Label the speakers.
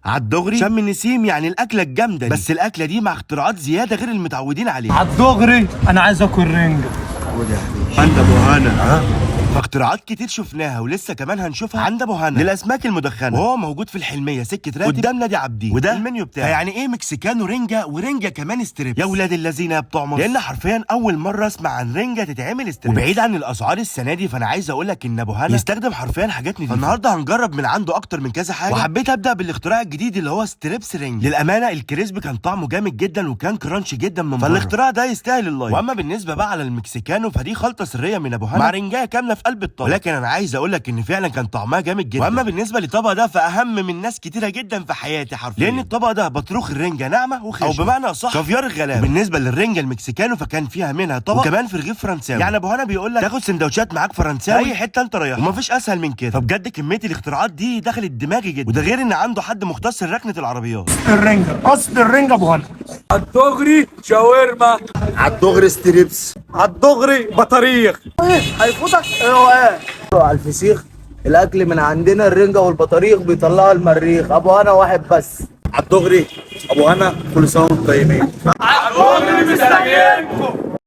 Speaker 1: عالدغري شم النسيم يعني الاكله الجامده دي. بس الاكله دي مع اختراعات زياده غير المتعودين عليها.
Speaker 2: عالدغري انا عايز اكل رنجة.
Speaker 1: عند ابو هنا فاختراعات كتير شفناها ولسه كمان هنشوفها عند ابو هنا للاسماك المدخنه، وهو موجود في الحلميه سكه راتب قدام نادي عابدين، وده المنيو بتاعه. يعني ايه مكسيكانو رنجه ورنجه كمان ستريبس يا ولاد الذين يا بتوع مصر، لان حرفيا اول مره اسمع عن رنجه تتعمل ستريبس. وبعيد عن الاسعار السنه دي، فانا عايز اقول لك ان ابو هنا يستخدم حرفيا حاجات نضيفه. النهارده هنجرب من عنده اكتر من كذا حاجه، وحبيت ابدا بالاختراع الجديد اللي هو ستريبس رنج. للامانه الكريسبي كان طعمه جامد جدا وكان كرانش جدا من بره، فالاختراع ده يستاهل اللايك. واما بالنسبه بقى على المكسيكانو فدي خلطه سريه من ابو هنا مع رنجايه كامله في قلب الطبق، ولكن انا عايز اقول لك ان فعلا كان طعمها جامد جدا. واما بالنسبه للطبق ده فاهم من ناس كتيره جدا في حياتي حرفيا، لان الطبق ده بطروخ الرنجه ناعمه وخشنه، او بمعنى اصح كافيار الغلابه. بالنسبه للرنجه المكسيكانو فكان فيها منها طبق وكمان في رغيف فرنساوي. يعني ابو هنا بيقول لك تاخد سندوتشات معاك فرنساوي اي حته انت رايحها، ومفيش اسهل من كده. فبجد كميه الاختراعات دي دخلت دماغي جدا، وده غير ان عنده حد مختص لركنه العربيات.
Speaker 2: الرنجة اصل الرنجة ابو هنا.
Speaker 3: عالدغري شاورما.
Speaker 4: عالدغري ستريبس.
Speaker 2: عالدغري بطاريخ.
Speaker 4: هيفوتك ايه على الفسيخ. الاكل من عندنا الرنجه والبطاريخ بيطلعوا المريخ. ابو هنا واحد بس.
Speaker 3: عالدغري ابو هنا، كل سنه وانتم طيبين.
Speaker 2: عالدغري مستنيينكم.